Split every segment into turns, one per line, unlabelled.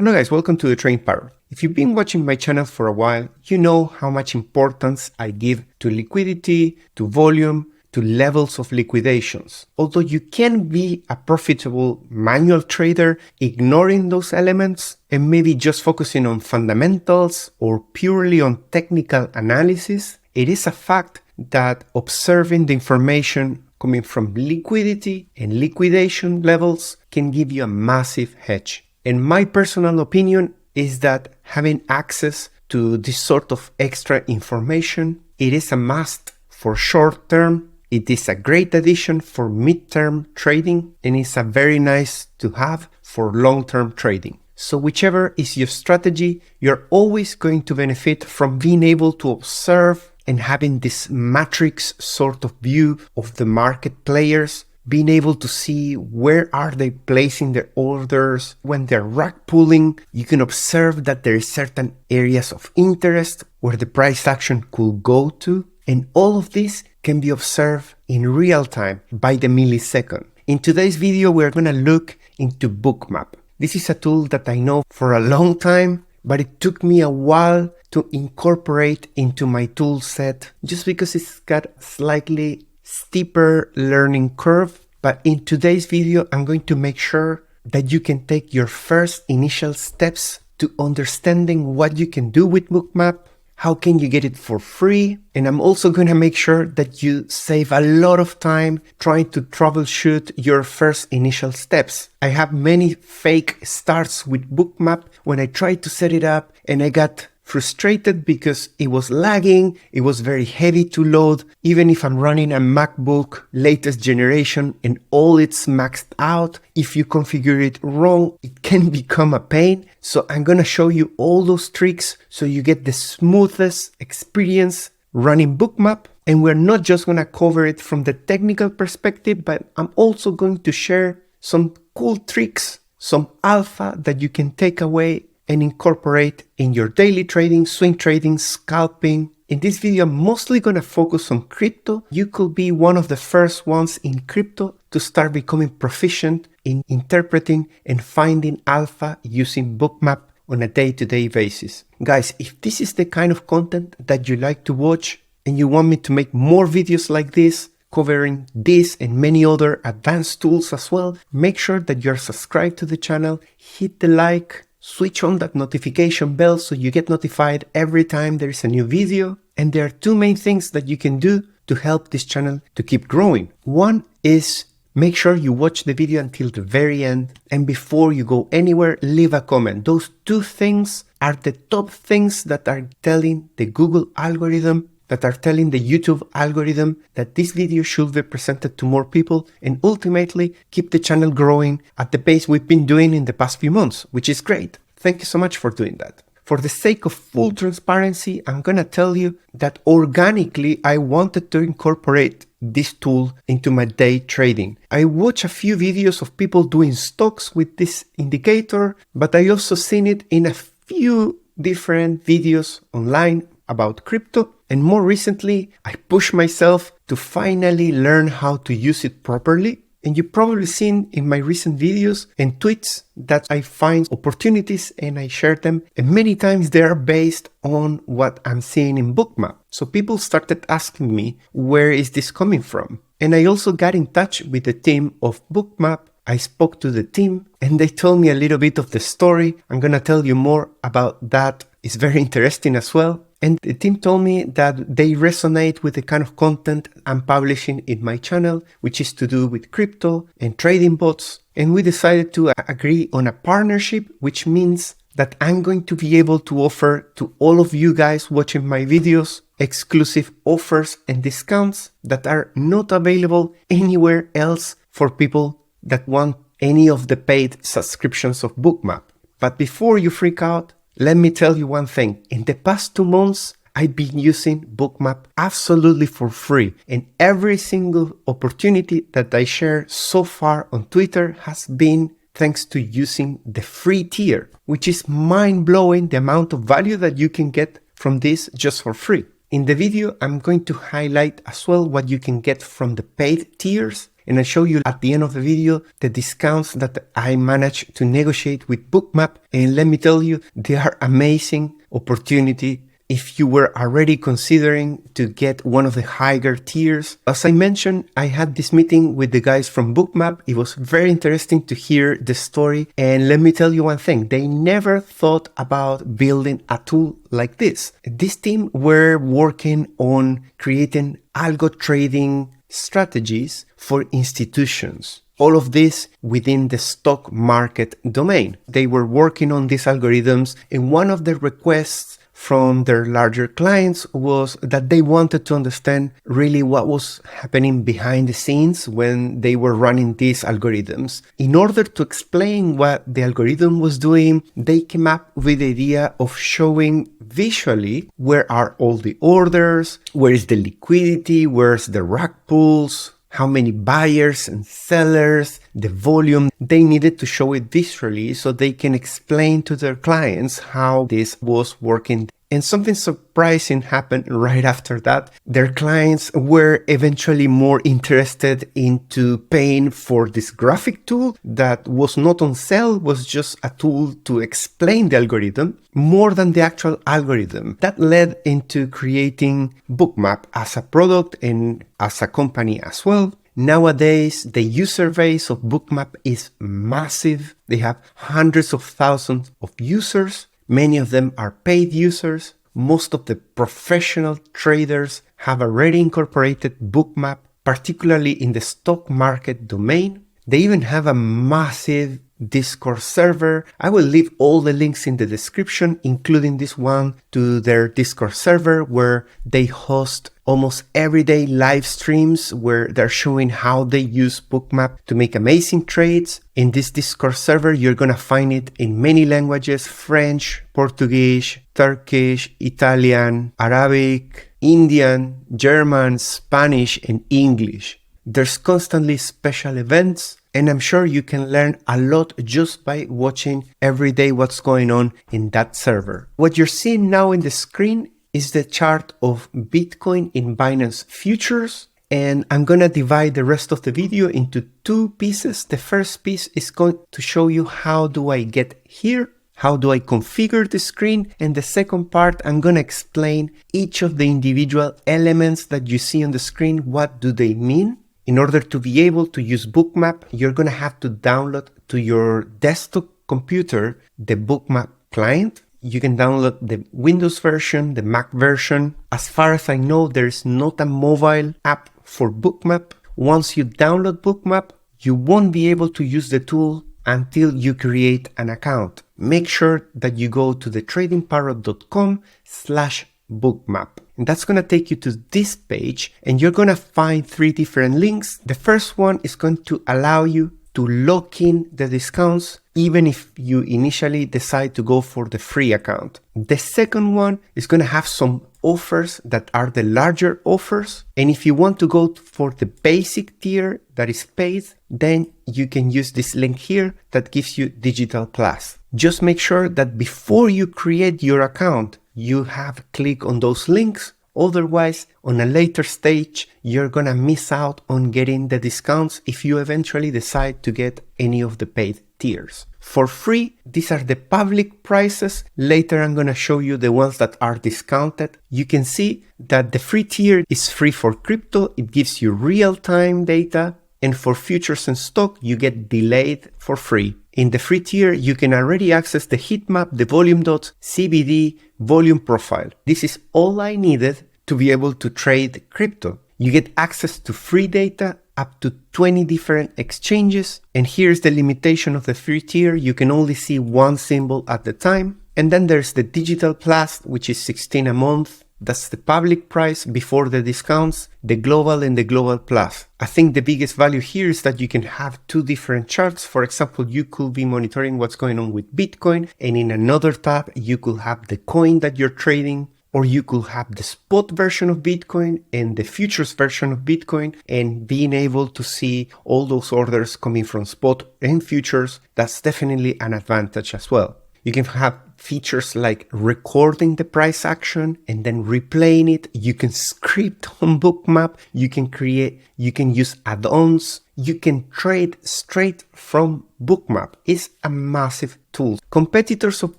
Hello guys, welcome to the Trading Parrot. If you've been watching my channel for a while, you know how much importance I give to liquidity, to volume, to levels of liquidations. Although you can be a profitable manual trader ignoring those elements and maybe just focusing on fundamentals or purely on technical analysis, it is a fact that observing the information coming from liquidity and liquidation levels can give you a massive hedge. And my personal opinion is that having access to this sort of extra information, it is a must for short term. It is a great addition for mid-term trading, and it's a very nice to have for long-term trading. So whichever is your strategy, you're always going to benefit from being able to observe and having this matrix sort of view of the market players, being able to see where are they placing their orders. When they're rug pulling, you can observe that there is certain areas of interest where the price action could go to. And all of this can be observed in real time by the millisecond. In today's video, we're going to look into Bookmap. This is a tool that I know for a long time, but it took me a while to incorporate into my tool set just because it's got a slightly steeper learning curve. But in today's video, I'm going to make sure that you can take your first initial steps to understanding what you can do with Bookmap, how can you get it for free, and I'm also going to make sure that you save a lot of time trying to troubleshoot your first initial steps. I have many fake starts with Bookmap when I tried to set it up and I got frustrated because it was lagging, it was very heavy to load. Even if I'm running a MacBook latest generation and all it's maxed out, if you configure it wrong, it can become a pain. So I'm gonna show you all those tricks so you get the smoothest experience running Bookmap. And we're not just gonna cover it from the technical perspective, but I'm also going to share some cool tricks, some alpha that you can take away and incorporate in your daily trading, swing trading, scalping. In this video, I'm mostly going to focus on crypto. You could be one of the first ones in crypto to start becoming proficient in interpreting and finding alpha using Bookmap on a day-to-day basis. Guys, if this is the kind of content that you like to watch and you want me to make more videos like this, covering this and many other advanced tools as well, make sure that you're subscribed to the channel, hit the like, switch on that notification bell so you get notified every time there is a new video. And there are two main things that you can do to help this channel to keep growing. One is make sure you watch the video until the very end, and before you go anywhere, leave a comment. Those two things are the top things that are telling the Google algorithm, that are telling the YouTube algorithm that this video should be presented to more people and ultimately keep the channel growing at the pace we've been doing in the past few months, which is great. Thank you so much for doing that. For the sake of full transparency, I'm gonna tell you that organically I wanted to incorporate this tool into my day trading. I watch a few videos of people doing stocks with this indicator, but I also seen it in a few different videos online about crypto. And more recently, I pushed myself to finally learn how to use it properly. And you've probably seen in my recent videos and tweets that I find opportunities and I share them. And many times they are based on what I'm seeing in Bookmap. So people started asking me, where is this coming from? And I also got in touch with the team of Bookmap. I spoke to the team and they told me a little bit of the story. I'm gonna tell you more about that. It's very interesting as well. And the team told me that they resonate with the kind of content I'm publishing in my channel, which is to do with crypto and trading bots. And we decided to agree on a partnership, which means that I'm going to be able to offer to all of you guys watching my videos exclusive offers and discounts that are not available anywhere else for people that want any of the paid subscriptions of Bookmap. But before you freak out, let me tell you one thing. In the past 2 months, I've been using Bookmap absolutely for free. And every single opportunity that I share so far on Twitter has been thanks to using the free tier, which is mind-blowing the amount of value that you can get from this just for free. In the video, I'm going to highlight as well what you can get from the paid tiers And I show you at the end of the video the discounts that I managed to negotiate with Bookmap. And let me tell you, they are amazing opportunity if you were already considering to get one of the higher tiers. As I mentioned, I had this meeting with the guys from Bookmap. It was very interesting to hear the story. And let me tell you one thing, they never thought about building a tool like this. This team were working on creating algo trading strategies for institutions. All of this within the stock market domain. They were working on these algorithms, and one of the requests from their larger clients was that they wanted to understand really what was happening behind the scenes when they were running these algorithms. In order to explain what the algorithm was doing, they came up with the idea of showing visually where are all the orders, where is the liquidity, where's the rug pulls, how many buyers and sellers, the volume. They needed to show it visually so they can explain to their clients how this was working. And something surprising happened right after that. Their clients were eventually more interested into paying for this graphic tool that was not on sale, was just a tool to explain the algorithm more than the actual algorithm. That led into creating Bookmap as a product and as a company as well. Nowadays, the user base of Bookmap is massive. They have hundreds of thousands of users. Many of them are paid users. Most of the professional traders have already incorporated Bookmap, particularly in the stock market domain. They even have a massive Discord server. I will leave all the links in the description, including this one, to their Discord server where they host almost everyday live streams where they're showing how they use Bookmap to make amazing trades. In this Discord server, you're going to find it in many languages: French, Portuguese, Turkish, Italian, Arabic, Indian, German, Spanish, and English. There's constantly special events, and I'm sure you can learn a lot just by watching every day what's going on in that server. What you're seeing now in the screen is the chart of Bitcoin in Binance Futures, and I'm gonna divide the rest of the video into two pieces. The first piece is going to show you how do I get here, how do I configure the screen, and the second part I'm gonna explain each of the individual elements that you see on the screen. What do they mean? In order to be able to use Bookmap, you're gonna have to download to your desktop computer the Bookmap client. You can download the Windows version, the Mac version. As far as I know, there's not a mobile app for Bookmap. Once you download Bookmap, you won't be able to use the tool until you create an account. Make sure that you go to the tradingparrot.com/bookmap. And that's going to take you to this page, and you're going to find three different links. The first one is going to allow you to lock in the discounts, even if you initially decide to go for the free account. The second one is going to have some offers that are the larger offers. And if you want to go for the basic tier that is paid, then you can use this link here that gives you Digital Plus. Just make sure that before you create your account, you have clicked on those links. Otherwise, on a later stage, you're gonna miss out on getting the discounts if you eventually decide to get any of the paid tiers. For free, these are the public prices. Later, I'm gonna show you the ones that are discounted. You can see that the free tier is free for crypto. It gives you real-time data. And for futures and stock, you get delayed for free. In the free tier, you can already access the heat map, the volume dots, CBD, volume profile. This is all I needed to be able to trade crypto. You get access to free data, up to 20 different exchanges. And here's the limitation of the free tier. You can only see one symbol at the time. And then there's the Digital Plus, which is $16 a month. That's the public price before the discounts, the global and the global plus. I think the biggest value here is that you can have two different charts. For example, you could be monitoring what's going on with Bitcoin, and in another tab, you could have the coin that you're trading, or you could have the spot version of Bitcoin and the futures version of Bitcoin, and being able to see all those orders coming from spot and futures. That's definitely an advantage as well. You can have features like recording the price action and then replaying it. You can script on Bookmap. You can use add-ons. You can trade straight from Bookmap. It's a massive tool. Competitors of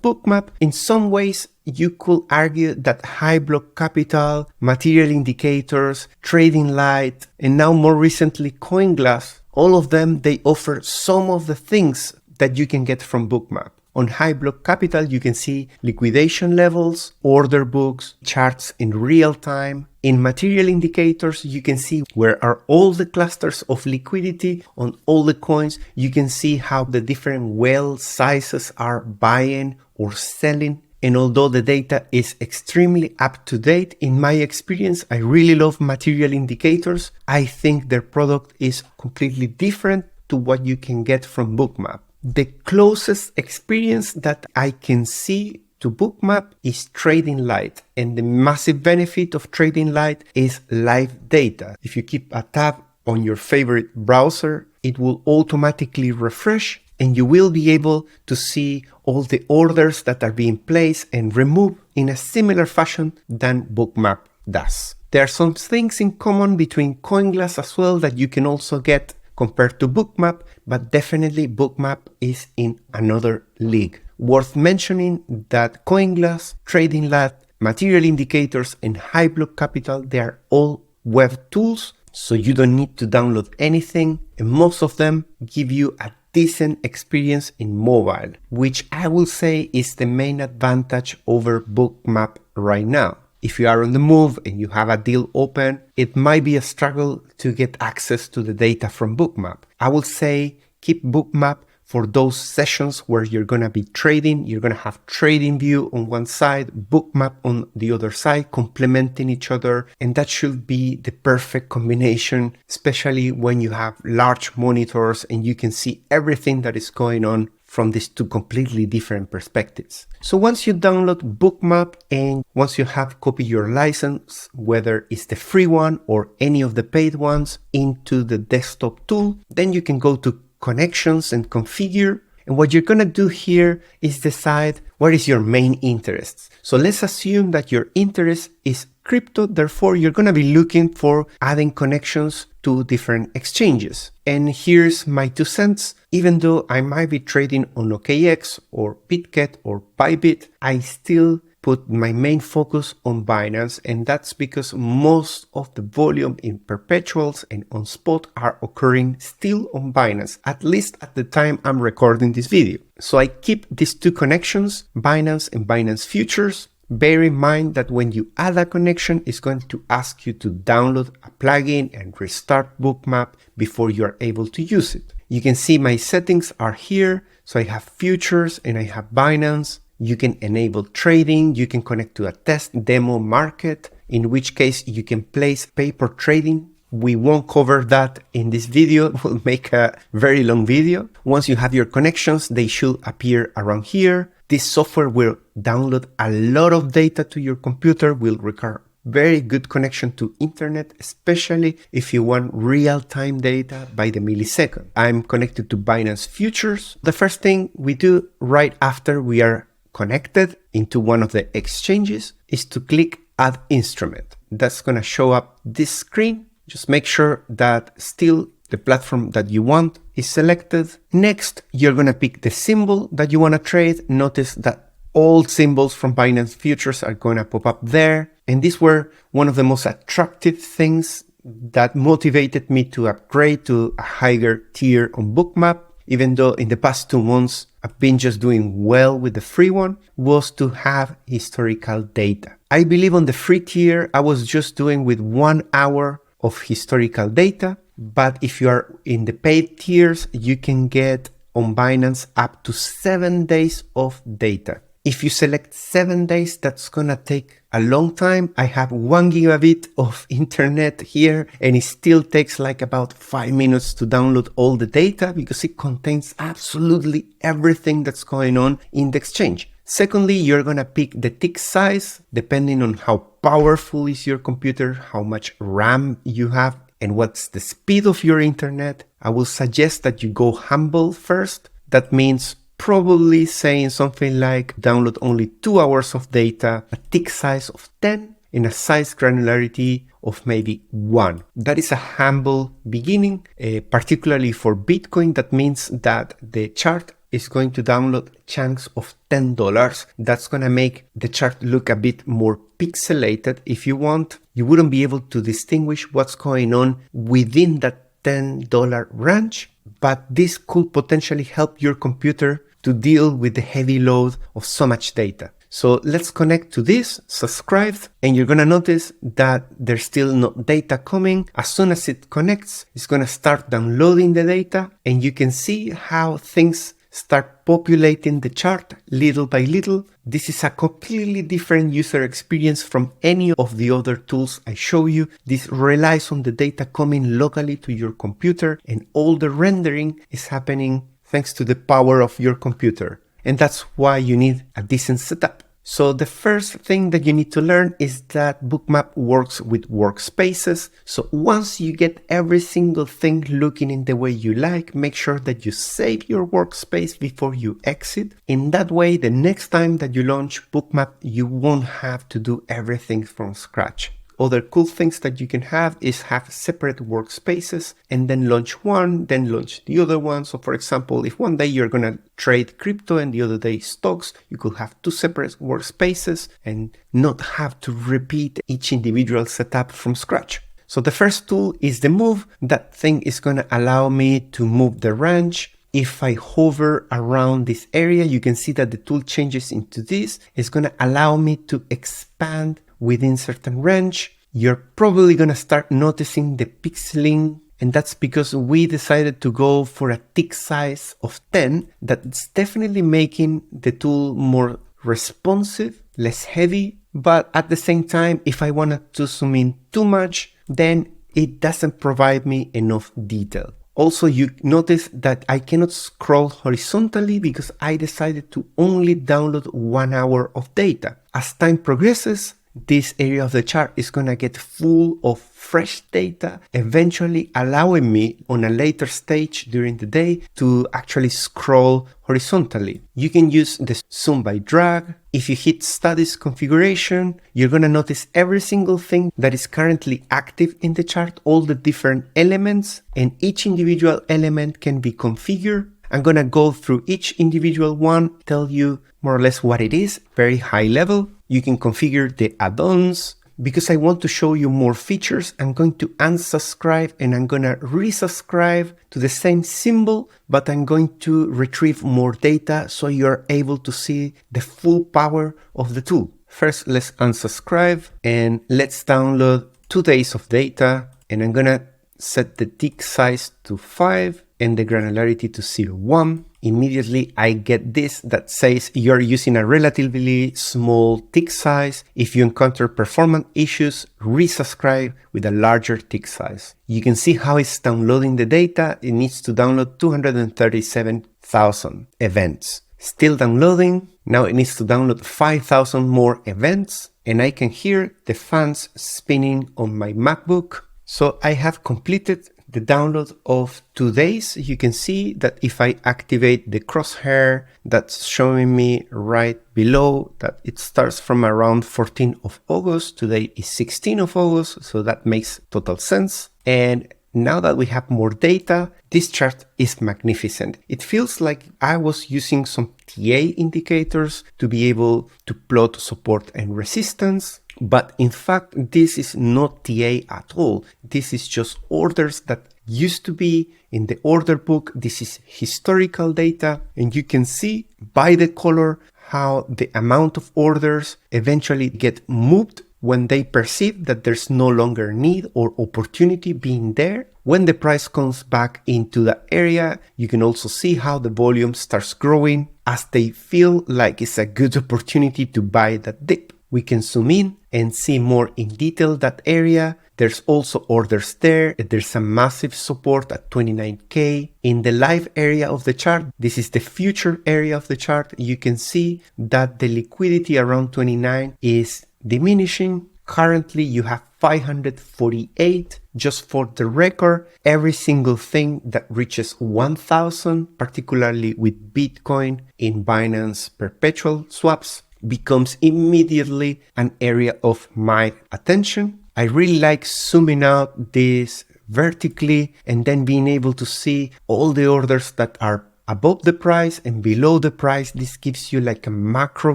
Bookmap, in some ways, you could argue that hyblock capital, material indicators, tradinglite, and now more recently coinglass, all of them, they offer some of the things that you can get from Bookmap. On hyblock capital, you can see liquidation levels, order books, charts in real time. In material indicators, you can see where are all the clusters of liquidity on all the coins. You can see how the different whale sizes are buying or selling. And although the data is extremely up to date, in my experience, I really love material indicators. I think their product is completely different to what you can get from Bookmap. The closest experience that I can see to Bookmap is tradinglite, and the massive benefit of tradinglite is live data. If you keep a tab on your favorite browser, it will automatically refresh and you will be able to see all the orders that are being placed and removed in a similar fashion than Bookmap does. There are some things in common between coinglass as well that you can also get compared to Bookmap, but definitely Bookmap is in another league. Worth mentioning that coinglass, tradinglite, material indicators, and hyblock capital, they are all web tools, so you don't need to download anything, and most of them give you a decent experience in mobile, which I will say is the main advantage over Bookmap right now. If you are on the move and you have a deal open, it might be a struggle to get access to the data from Bookmap. I will say keep Bookmap for those sessions where you're going to be trading. You're going to have TradingView on one side, Bookmap on the other side, complementing each other. And that should be the perfect combination, especially when you have large monitors and you can see everything that is going on from these two completely different perspectives. So once you download Bookmap and once you have copied your license, whether it's the free one or any of the paid ones, into the desktop tool, then you can go to connections and configure. And what you're going to do here is decide what is your main interest. So let's assume that your interest is crypto. Therefore, you're going to be looking for adding connections to different exchanges. And here's my 2 cents. Even though I might be trading on OKX or Bitget or Bybit, I still put my main focus on Binance, and that's because most of the volume in perpetuals and on spot are occurring still on Binance, at least at the time I'm recording this video. So I keep these 2 connections, Binance and Binance Futures. Bear in mind that when you add a connection, it's going to ask you to download a plugin and restart Bookmap before you are able to use it. You can see my settings are here. So I have futures and I have Binance. You can enable trading. You can connect to a test demo market, in which case you can place paper trading. We won't cover that in this video. We'll make a very long video. Once you have your connections, they should appear around here. This software will download a lot of data to your computer, will require very good connection to internet, especially if you want real-time data by the millisecond. I'm connected to Binance Futures. The first thing we do right after we are connected into one of the exchanges is to click Add Instrument. That's going to show up this screen. Just make sure that still the platform that you want is selected. Next, you're going to pick the symbol that you want to trade. Notice that all symbols from Binance Futures are going to pop up there. And these were one of the most attractive things that motivated me to upgrade to a higher tier on Bookmap. Even though in the past 2 months, I've been just doing well with the free one, was to have historical data. I believe on the free tier, I was just doing with 1 hour of historical data. But if you are in the paid tiers, you can get on Binance up to 7 days of data. If you select 7 days, that's gonna take a long time. I have 1 gigabit of internet here and it still takes like about 5 minutes to download all the data because it contains absolutely everything that's going on in the exchange. Secondly, you're gonna pick the tick size depending on how powerful is your computer, how much RAM you have, and what's the speed of your internet. I will suggest that you go humble first. That means probably saying something like download only 2 hours of data, a tick size of 10, and a size granularity of maybe 1. That is a humble beginning, particularly for Bitcoin. That means that the chart is going to download chunks of $10. That's going to make the chart look a bit more pixelated. If you want, you wouldn't be able to distinguish what's going on within that $10 range, but this could potentially help your computer to deal with the heavy load of so much data. So let's connect to this, subscribe, and you're going to notice that there's still no data coming. As soon as it connects, it's going to start downloading the data, and you can see how things start populating the chart little by little. This is a completely different user experience from any of the other tools I show you. This relies on the data coming locally to your computer, and all the rendering is happening thanks to the power of your computer. And that's why you need a decent setup. So the first thing that you need to learn is that Bookmap works with workspaces. So once you get every single thing looking in the way you like, make sure that you save your workspace before you exit. In that way, the next time that you launch Bookmap, you won't have to do everything from scratch. Other cool things that you can have is have separate workspaces and then launch one, then launch the other one. So for example, if one day you're going to trade crypto and the other day stocks, you could have 2 separate workspaces and not have to repeat each individual setup from scratch. So the first tool is the move. That thing is going to allow me to move the range. If I hover around this area, you can see that the tool changes into this. It's going to allow me to expand within certain range. You're probably going to start noticing the pixeling, and that's because we decided to go for a tick size of 10. That's definitely making the tool more responsive, less heavy, but at the same time, if I wanted to zoom in too much, then it doesn't provide me enough detail. Also, you notice that I cannot scroll horizontally because I decided to only download 1 hour of data. As time progresses, this area of the chart is going to get full of fresh data, eventually allowing me on a later stage during the day to actually scroll horizontally. You can use the zoom by drag. If you hit studies configuration, you're going to notice every single thing that is currently active in the chart, all the different elements, and each individual element can be configured. I'm going to go through each individual one, tell you more or less what it is, very high level. You can configure the add-ons. Because I want to show you more features, I'm going to unsubscribe and I'm going to resubscribe to the same symbol, but I'm going to retrieve more data so you're able to see the full power of the tool. First, let's unsubscribe and let's download 2 days of data, and I'm going to set the tick size to 5 and the granularity to 0.1. Immediately I get this that says you're using a relatively small tick size. If you encounter performance issues, resubscribe with a larger tick size. You can see how it's downloading the data. It needs to download 237,000 events. Still downloading. Now it needs to download 5,000 more events, and I can hear the fans spinning on my MacBook. So I have completed the download of 2 days. You can see that if I activate the crosshair, that's showing me right below that it starts from around 14th of August. Today is 16th of August, so that makes total sense. And now that we have more data, this chart is magnificent. It feels like I was using some TA indicators to be able to plot support and resistance. But in fact, this is not TA at all. This is just orders that used to be in the order book. This is historical data, and you can see by the color how the amount of orders eventually get moved when they perceive that there's no longer need or opportunity being there. When the price comes back into the area, you can also see how the volume starts growing as they feel like it's a good opportunity to buy that dip. We can zoom in and see more in detail that area. There's also orders there. There's a massive support at 29K. In the live area of the chart, this is the future area of the chart, you can see that the liquidity around 29 is diminishing, Currently, you have 548. Just for the record, every single thing that reaches 1,000, particularly with Bitcoin in Binance perpetual swaps, becomes immediately an area of my attention. I really like zooming out this vertically and then being able to see all the orders that are above the price and below the price. This gives you like a macro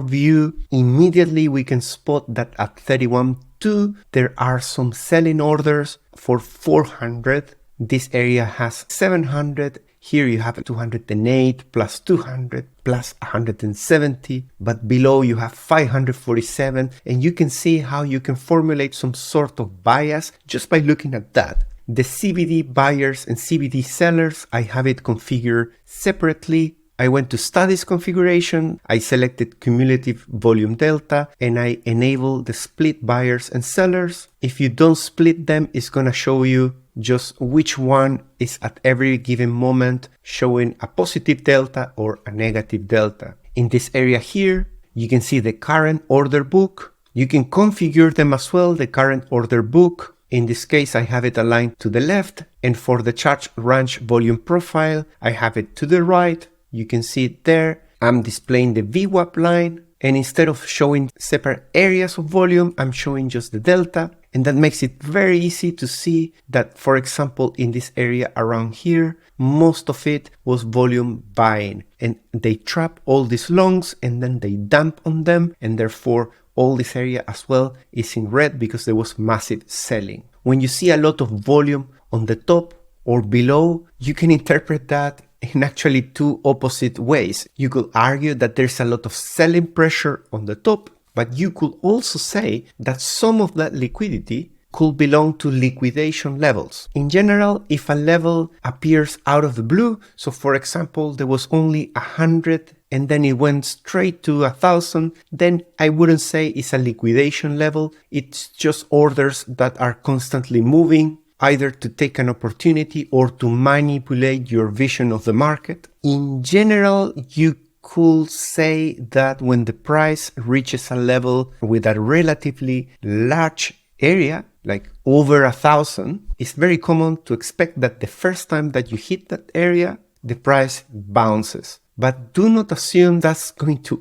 view. Immediately we can spot that at 31.2 there are some selling orders for 400. This area has 700. Here you have 208 plus 200 plus 170, but below you have 547, and you can see how you can formulate some sort of bias just by looking at that. The CBD buyers and CBD sellers, I have it configured separately. I went to Studies configuration, I selected cumulative volume delta, and I enable the split buyers and sellers. If you don't split them, it's gonna show you just which one is at every given moment showing a positive delta or a negative delta. In this area here, you can see the current order book. You can configure them as well, the current order book. In this case, I have it aligned to the left, and for the chart range volume profile, I have it to the right. You can see it there. I'm displaying the VWAP line, and instead of showing separate areas of volume, I'm showing just the delta. And that makes it very easy to see that, for example, in this area around here, most of it was volume buying, and they trap all these longs and then they dump on them, and therefore all this area as well is in red because there was massive selling. When you see a lot of volume on the top or below, you can interpret that in actually two opposite ways. You could argue that there's a lot of selling pressure on the top, but you could also say that some of that liquidity could belong to liquidation levels. In general, if a level appears out of the blue, so for example, there was only 100 and then it went straight to 1,000, then I wouldn't say it's a liquidation level. It's just orders that are constantly moving, either to take an opportunity or to manipulate your vision of the market. In general, you could say that when the price reaches a level with a relatively large area, like over 1,000, it's very common to expect that the first time that you hit that area, the price bounces. But do not assume that's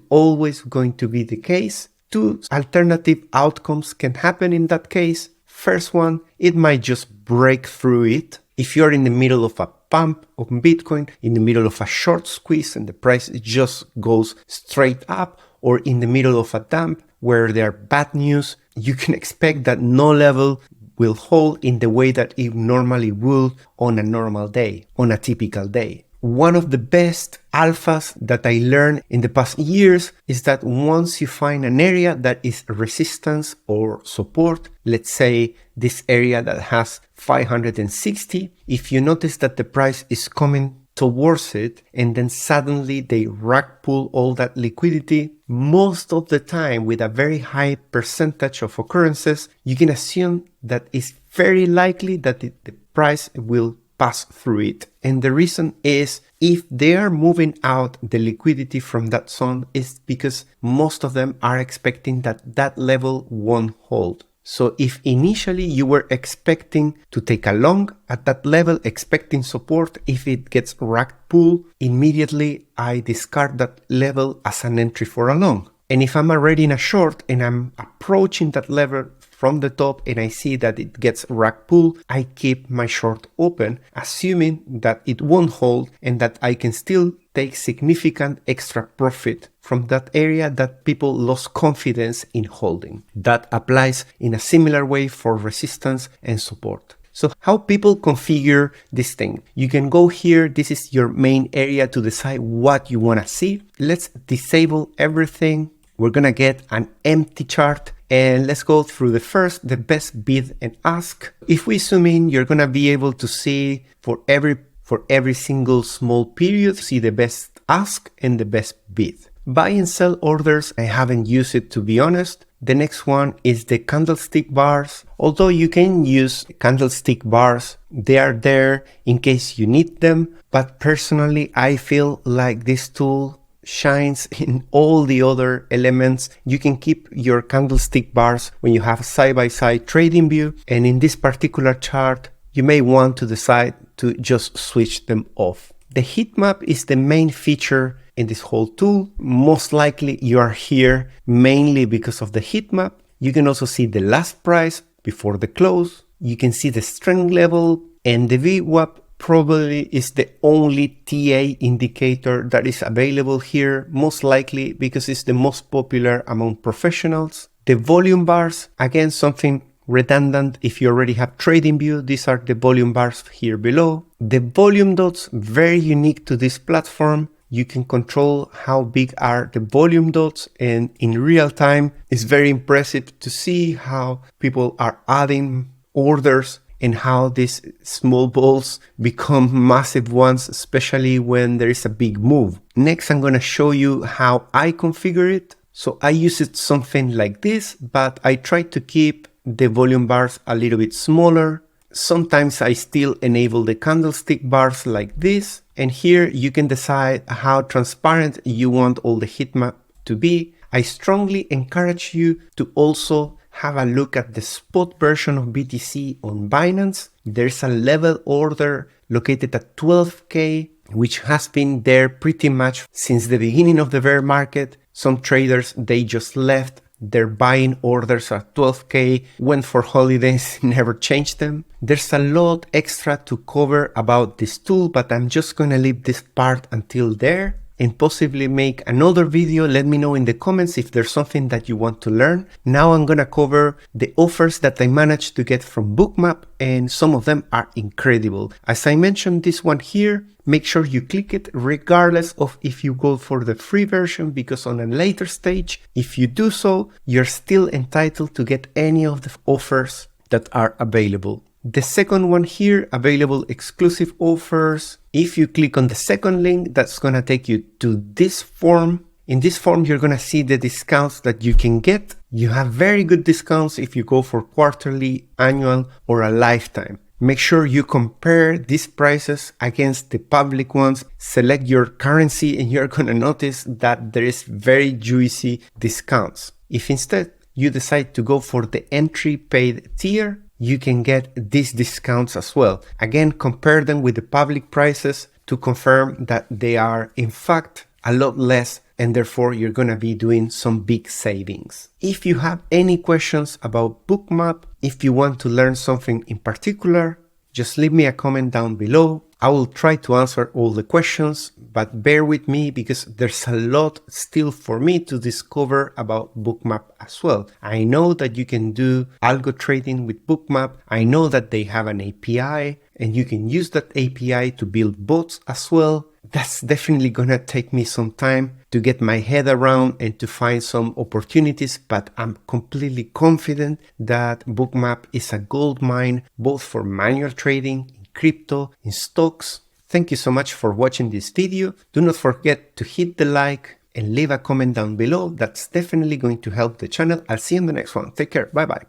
always going to be the case. Two alternative outcomes can happen in that case. First one, it might just break through it. If you're in the middle of a pump of Bitcoin, in the middle of a short squeeze and the price just goes straight up, or in the middle of a dump where there are bad news, you can expect that no level will hold in the way that it normally would on a normal day, on a typical day. One of the best alphas that I learned in the past years is that once you find an area that is resistance or support, let's say this area that has 560, if you notice that the price is coming towards it and then suddenly they rug pull all that liquidity, most of the time with a very high percentage of occurrences, you can assume that it's very likely that the price will pass through it. And the reason is, if they are moving out the liquidity from that zone, is because most of them are expecting that that level won't hold. So if initially you were expecting to take a long at that level, expecting support, if it gets rug pull, immediately I discard that level as an entry for a long. And if I'm already in a short and I'm approaching that level from the top and I see that it gets rug pull, I keep my short open, assuming that it won't hold and that I can still take significant extra profit from that area that people lost confidence in holding. That applies in a similar way for resistance and support. So how people configure this thing? You can go here. This is your main area to decide what you want to see. Let's disable everything. We're going to get an empty chart. And let's go through the best bid and ask. If we zoom in, you're going to be able to see for every single small period, see the best ask and the best bid. Buy and sell orders, I haven't used it, to be honest. The next one is the candlestick bars. Although you can use candlestick bars, they are there in case you need them. But personally, I feel like this tool shines in all the other elements. You can keep your candlestick bars when you have side-by-side trading view, and in this particular chart you may want to decide to just switch them off. The heat map is the main feature in this whole tool. Most likely you are here mainly because of the heat map. You can also see the last price before the close. You can see the strength level, and the VWAP probably is the only TA indicator that is available here, most likely because it's the most popular among professionals. The volume bars, again, something redundant if you already have TradingView. These are the volume bars here below. The volume dots, very unique to this platform. You can control how big are the volume dots, and in real time it's very impressive to see how people are adding orders and how these small balls become massive ones, especially when there is a big move. Next, I'm going to show you how I configure it. So I use it something like this, but I try to keep the volume bars a little bit smaller. Sometimes I still enable the candlestick bars like this. And here you can decide how transparent you want all the heat map to be. I strongly encourage you to also have a look at the spot version of BTC on Binance. There's a level order located at 12K, which has been there pretty much since the beginning of the bear market. Some traders, they just left their buying orders at 12K, went for holidays, never changed them. There's a lot extra to cover about this tool, but I'm just gonna leave this part until there and possibly make another video. Let me know in the comments if there's something that you want to learn. Now I'm gonna cover the offers that I managed to get from Bookmap, and some of them are incredible. As I mentioned, this one here, make sure you click it regardless of if you go for the free version, because on a later stage, if you do so, you're still entitled to get any of the offers that are available. The second one here, available exclusive offers. If you click on the second link, that's gonna take you to this form. In this form, you're gonna see the discounts that you can get. You have very good discounts if you go for quarterly, annual, or a lifetime. Make sure you compare these prices against the public ones. Select your currency and you're gonna notice that there is very juicy discounts. If instead you decide to go for the entry paid tier, you can get these discounts as well. Again, compare them with the public prices to confirm that they are in fact a lot less, and therefore you're gonna be doing some big savings. If you have any questions about Bookmap, if you want to learn something in particular, just leave me a comment down below. I will try to answer all the questions, but bear with me because there's a lot still for me to discover about Bookmap as well. I know that you can do algo trading with Bookmap. I know that they have an API and you can use that API to build bots as well. That's definitely gonna take me some time to get my head around and to find some opportunities, but I'm completely confident that Bookmap is a gold mine, both for manual trading, in crypto, in stocks. Thank you so much for watching this video. Do not forget to hit the like and leave a comment down below. That's definitely going to help the channel. I'll see you in the next one. Take care. Bye bye.